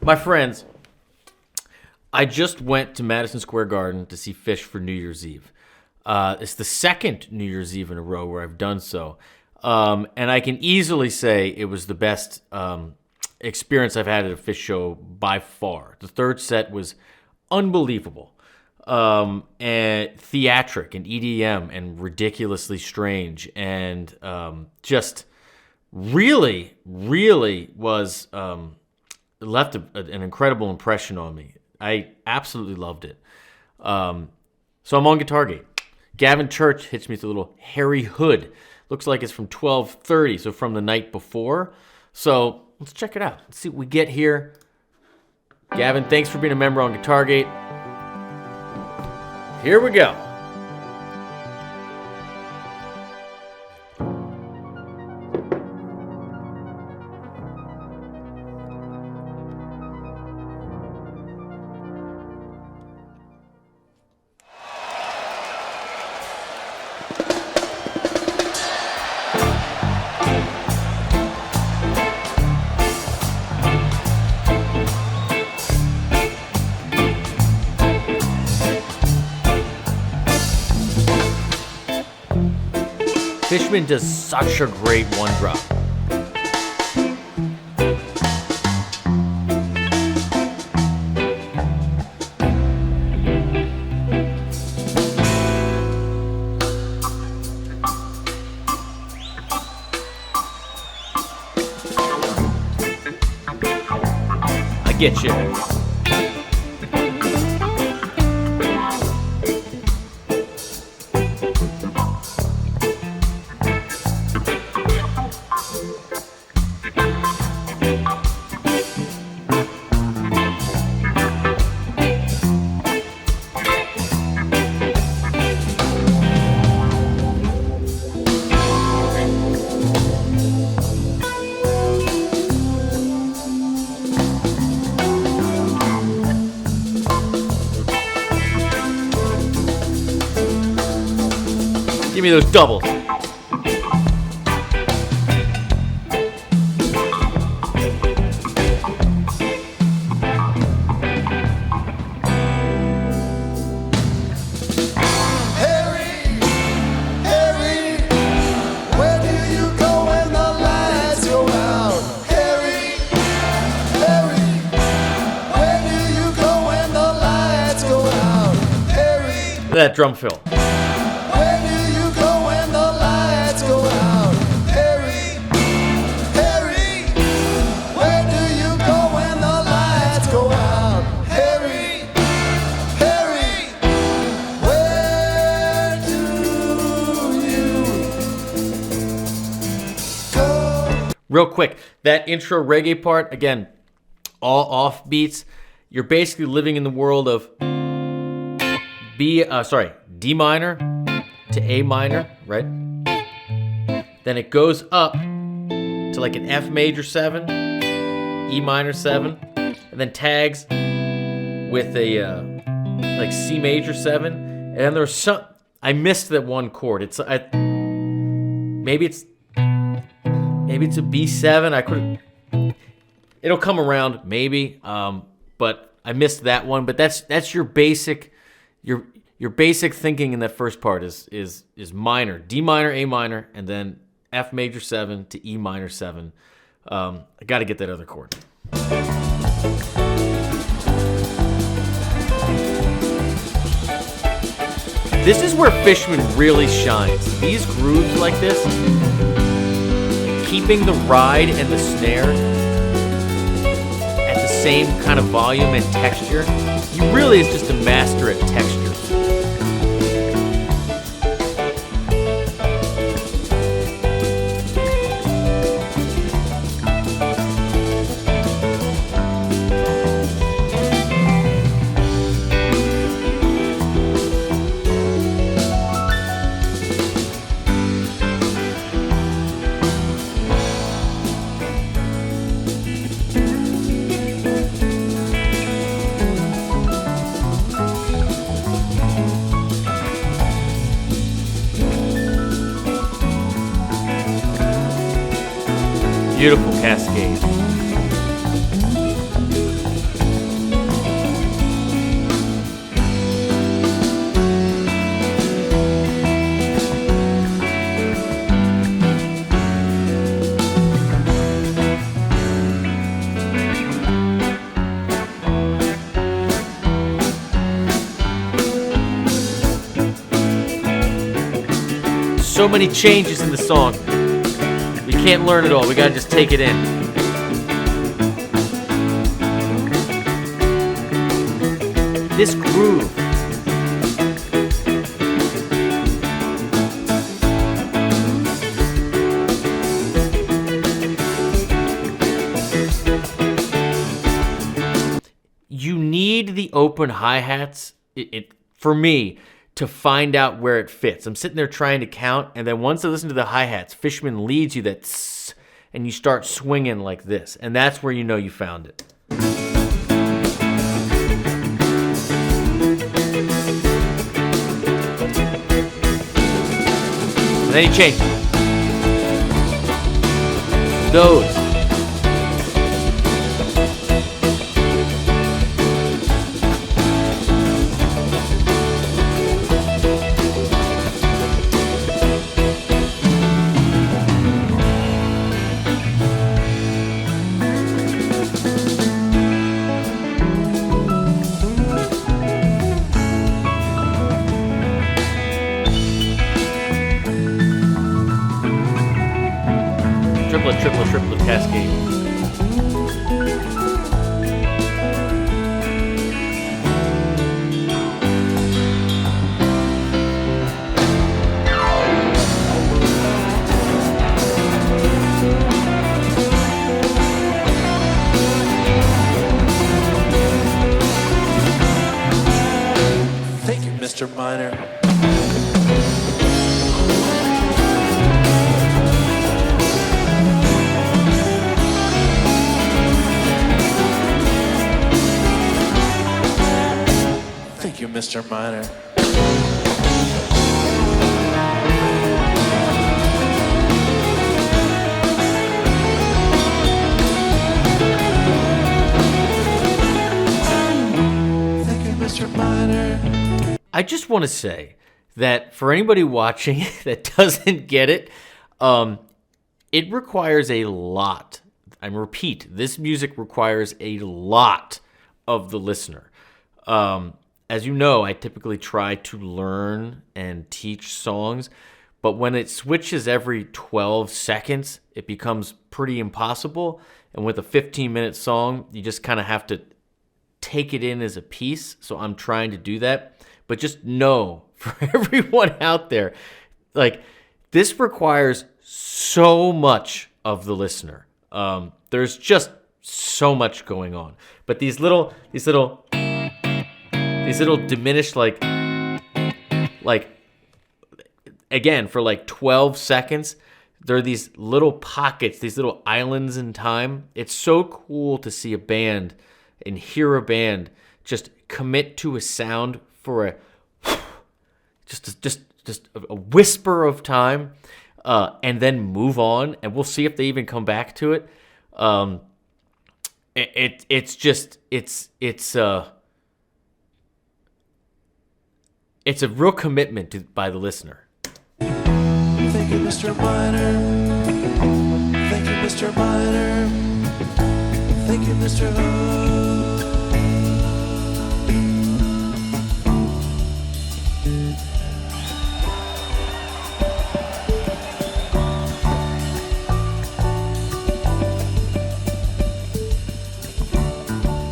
My friends, I just went to Madison Square Garden to see PHISH for New Year's Eve. It's the second New Year's Eve in a row where I've done so. And I can easily say it was the best experience I've had at a PHISH show by far. The third set was unbelievable. And theatric and EDM and ridiculously strange and just really, really was left an incredible impression on me. I absolutely loved it. So I'm on GuitarGate. Gavin Church hits me with a little Harry Hood. Looks like it's from 12:30, so from the night before. So let's check it out. Let's see what we get here. Gavin, thanks for being a member on GuitarGate. Here we go. Fishman does such a great one drop. I get you. Give me those doubles. That drum fill. Where do you go when the lights go out? Harry, Harry, where do you go when the lights go out? Harry, Harry, where do you go? Real quick, that intro reggae part, again, all off beats. You're basically living in the world of D minor to A minor, right? Then it goes up to like an F major 7, E minor 7, and then tags with a like C major 7. And then there's some, I missed that one chord. Maybe it's a B7. I couldn't. It'll come around maybe, but I missed that one. But that's your basic. Your basic thinking in that first part is minor, D minor, A minor, and then F major 7 to E minor 7. I got to get that other chord. This is where Fishman really shines. These grooves like this, keeping the ride and the snare at the same kind of volume and texture. He really is just a master at texture. Beautiful cascade. so many changes in the song. We can't learn it all. We gotta just take it in. This groove. You need the open hi-hats, for me, to find out where it fits. I'm sitting there trying to count, and then once I listen to the hi-hats, Fishman leads you that tss, and you start swinging like this, and that's where you know you found it. And then you change those. Triplet cascade. Thank you, Mr. Minor. Thank you, Mr. Minor. Thank you, Mr. Minor. I just want to say that for anybody watching that doesn't get it, it requires a lot. I repeat, this music requires a lot of the listener. As you know, I typically try to learn and teach songs, but when it switches every 12 seconds, it becomes pretty impossible. And with a 15-minute song, you just kind of have to take it in as a piece. So I'm trying to do that. But just know, for everyone out there, like, this requires so much of the listener. There's just so much going on. But these little diminished, like again, for like 12 seconds, there are these little pockets, these little islands in time. It's so cool to see a band and hear a band just commit to a sound for a just a whisper of time, and then move on, and we'll see if they even come back to it. It's a real commitment by the listener. Thank you, Mr. Minor. Thank you, Mr. Minor. Thank you, Mr.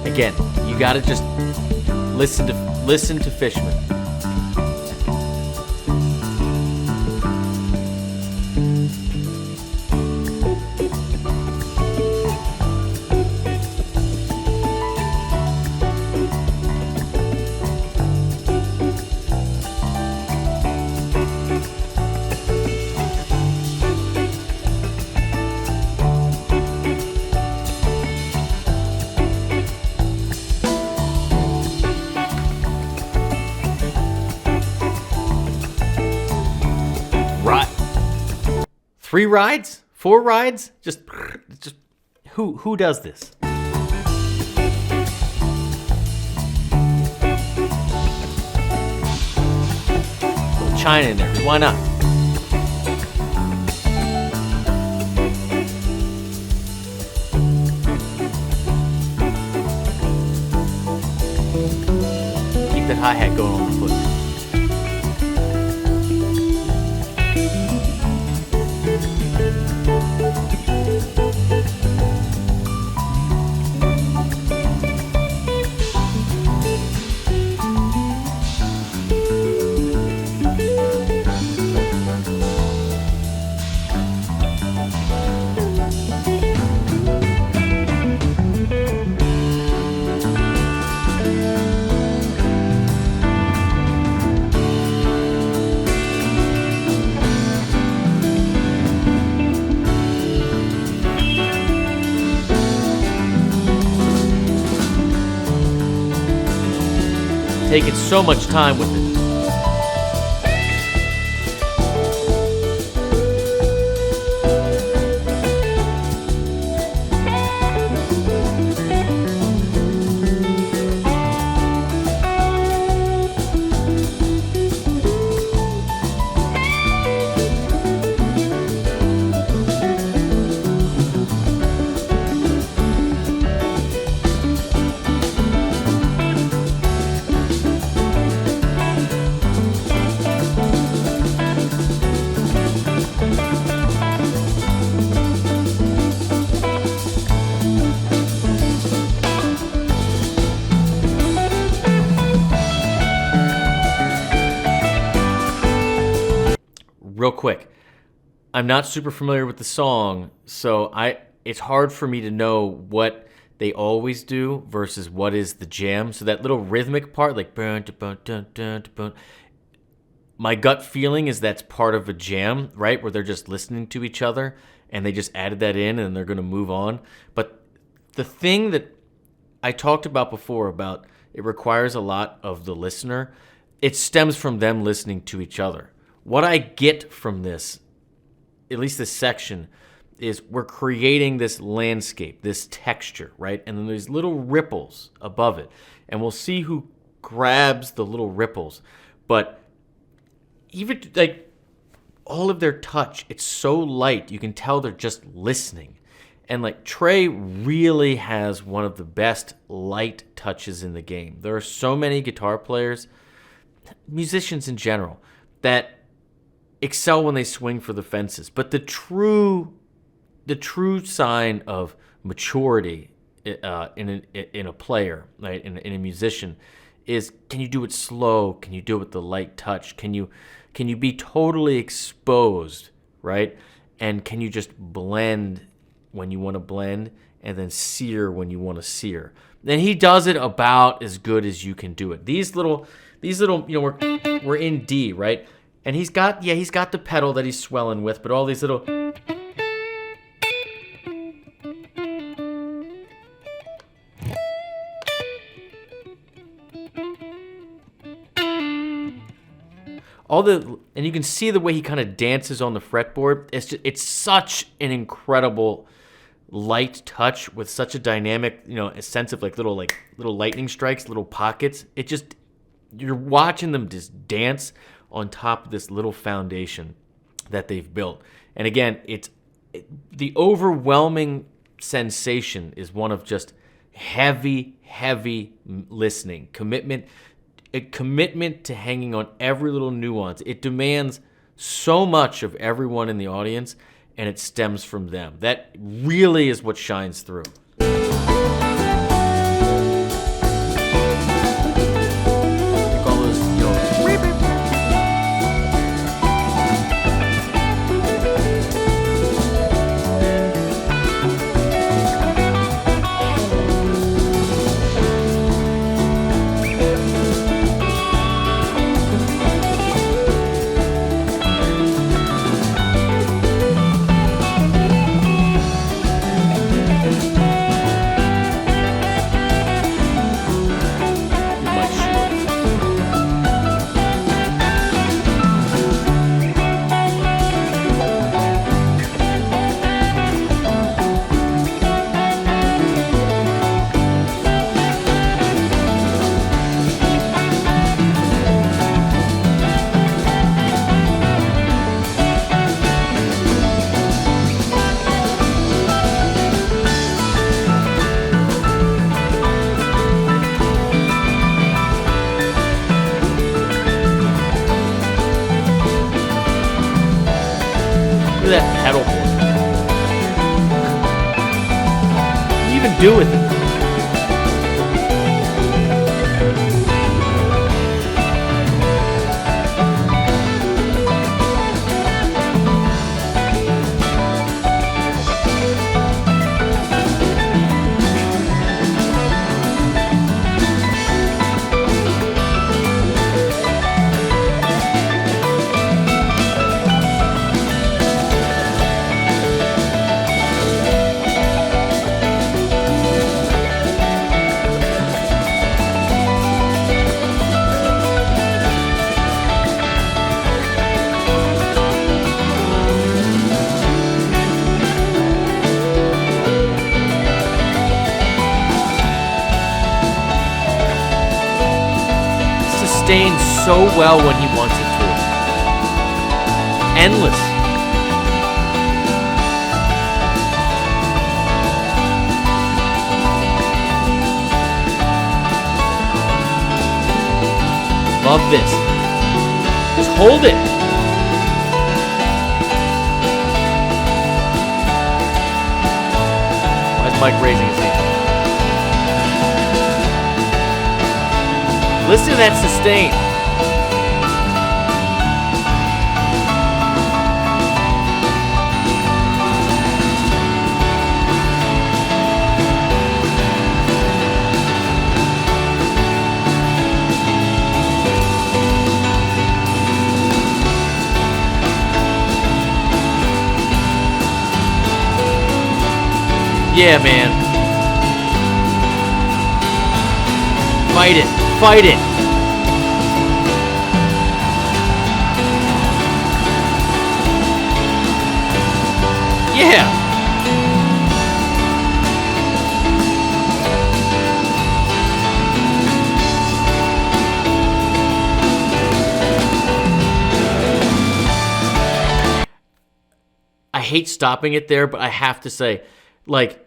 Again, you gotta just listen to Fishman. Three rides? 4 rides? Just who does this? Little China in there. Why not? Keep that hi-hat going on the foot. taking so much time with it. Real quick, I'm not super familiar with the song, so it's hard for me to know what they always do versus what is the jam. So that little rhythmic part, like bun, da, bun, dun, dun, da, bun, my gut feeling is that's part of a jam, right? Where they're just listening to each other and they just added that in and they're going to move on. But the thing that I talked about before about it requires a lot of the listener, it stems from them listening to each other. What I get from this, at least this section, is we're creating this landscape, this texture, right? And then there's little ripples above it. And we'll see who grabs the little ripples. But even like all of their touch, it's so light. You can tell they're just listening. And like Trey really has one of the best light touches in the game. There are so many guitar players, musicians in general, that excel when they swing for the fences. But the true sign of maturity in a player, right, in a musician, is can you do it slow? Can you do it with the light touch? Can you be totally exposed, right? And can you just blend when you want to blend and then sear when you want to sear? And he does it about as good as you can do it. These little, we're in D, right? And he's got the pedal that he's swelling with, but all these little, and you can see the way he kind of dances on the fretboard. It's such an incredible light touch with such a dynamic, a sense of like little lightning strikes, little pockets. You're watching them just dance on top of this little foundation that they've built. And again, the overwhelming sensation is one of just heavy listening, commitment to hanging on every little nuance. It demands so much of everyone in the audience, and it stems from them. That really is what shines through. That pedal board. What do you even do with it? sustains so well when he wants it to. Endless. Love this. Just hold it. Why is Mike raising his hand? Listen to that sustain. Yeah, man. Fight it. Fight it. Yeah. I hate stopping it there, but I have to say, like,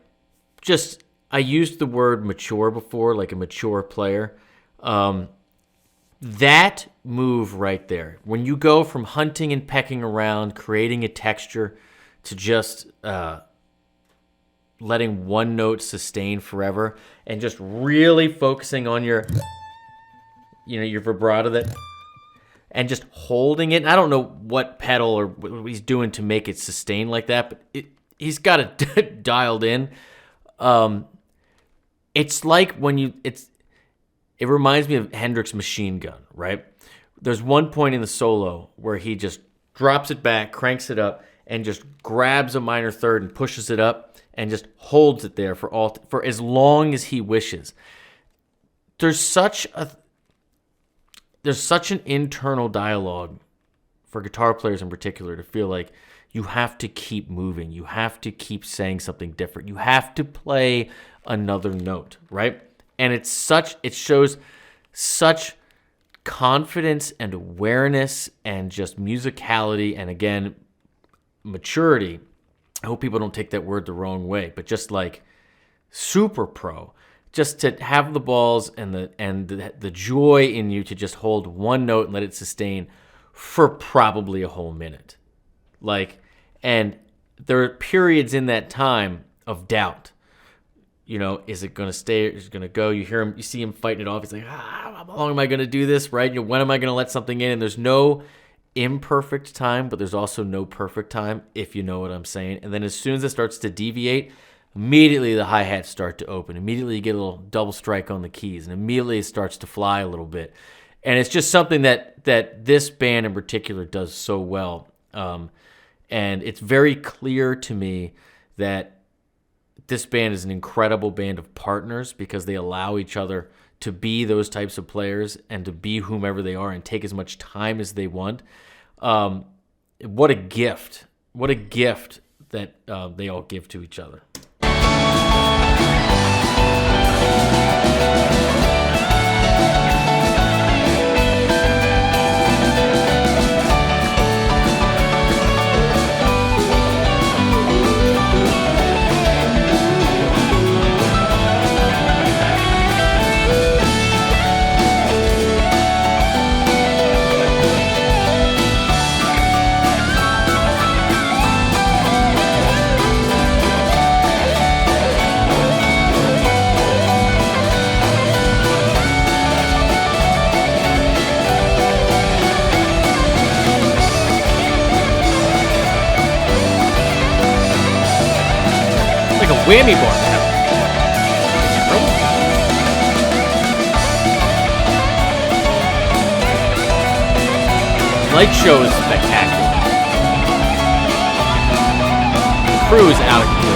I used the word mature before, like a mature player. That move right there, when you go from hunting and pecking around, creating a texture, to just letting one note sustain forever, and just really focusing on your vibrato and just holding it. I don't know what pedal or what he's doing to make it sustain like that, but he's got it dialed in. It's like when it reminds me of Hendrix's Machine Gun, right? There's one point in the solo where he just drops it back, cranks it up, and just grabs a minor third and pushes it up and just holds it there for as long as he wishes. There's such an internal dialogue for guitar players in particular to feel like you have to keep moving. You have to keep saying something different. You have to play another note, right? And it shows such confidence and awareness and just musicality and, again, maturity. I hope people don't take that word the wrong way, but just like super pro. Just to have the balls and the joy in you to just hold one note and let it sustain for probably a whole minute. And there are periods in that time of doubt. Is it going to stay? Is it going to go? You see him fighting it off. He's like, how long am I going to do this, right? When am I going to let something in? And there's no imperfect time, but there's also no perfect time, if you know what I'm saying. And then as soon as it starts to deviate, immediately the hi-hats start to open. Immediately you get a little double strike on the keys, and immediately it starts to fly a little bit. And it's just something that this band in particular does so well. And it's very clear to me that this band is an incredible band of partners because they allow each other to be those types of players and to be whomever they are and take as much time as they want. What a gift. What a gift that they all give to each other. Like a whammy bar. Light show is spectacular. The crew is out of here.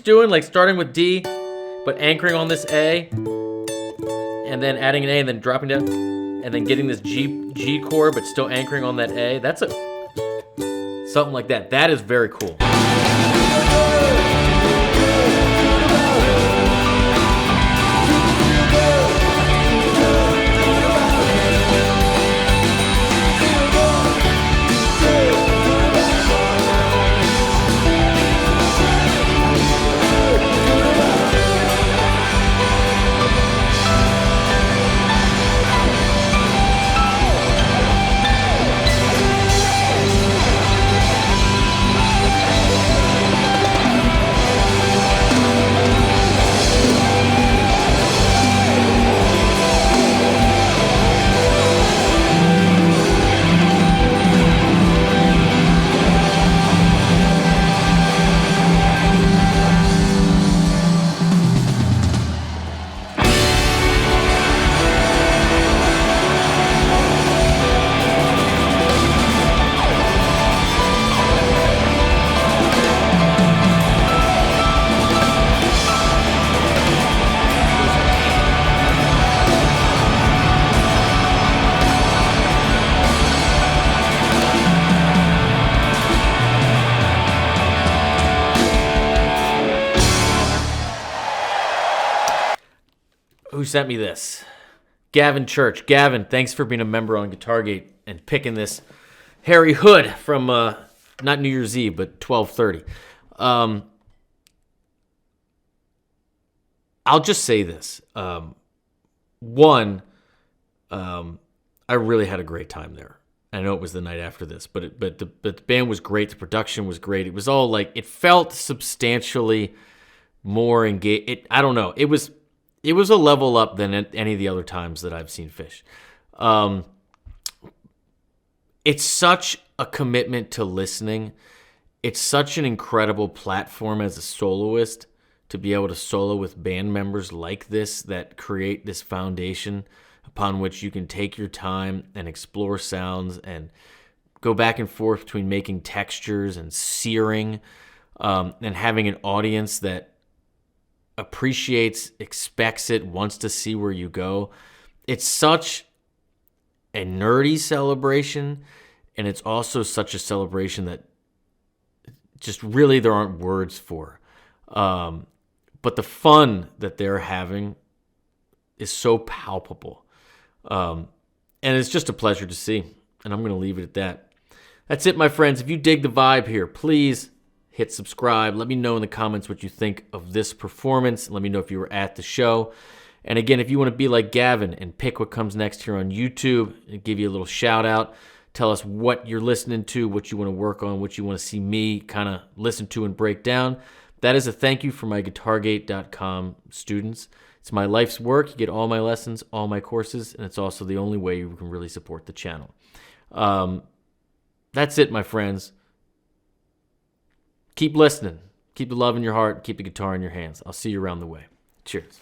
doing, like starting with D, but anchoring on this A, and then adding an A, and then dropping down, and then getting this G chord, but still anchoring on that A. That's something like that. That is very cool. Who sent me this? Gavin Church. Gavin, thanks for being a member on GuitarGate and picking this Harry Hood from not New Year's Eve, but 12:30. I'll just say this. One, I really had a great time there. I know it was the night after this, but the band was great. The production was great. It was all like, it felt substantially more engaged. I don't know. It was a level up than any of the other times that I've seen PHISH. It's such a commitment to listening. It's such an incredible platform as a soloist to be able to solo with band members like this that create this foundation upon which you can take your time and explore sounds and go back and forth between making textures and searing, and having an audience that appreciates, expects it, wants to see where you go. It's such a nerdy celebration, and it's also such a celebration that just really there aren't words for. But the fun that they're having is so palpable. And it's just a pleasure to see. And I'm going to leave it at that. That's it, my friends. If you dig the vibe here, please hit subscribe. Let me know in the comments what you think of this performance. Let me know if you were at the show. And again, if you want to be like Gavin and pick what comes next here on YouTube and give you a little shout out, tell us what you're listening to, what you want to work on, what you want to see me kind of listen to and break down. That is a thank you for my GuitarGate.com students. It's my life's work. You get all my lessons, all my courses, and it's also the only way you can really support the channel. That's it, my friends. Keep listening. Keep the love in your heart. Keep the guitar in your hands. I'll see you around the way. Cheers.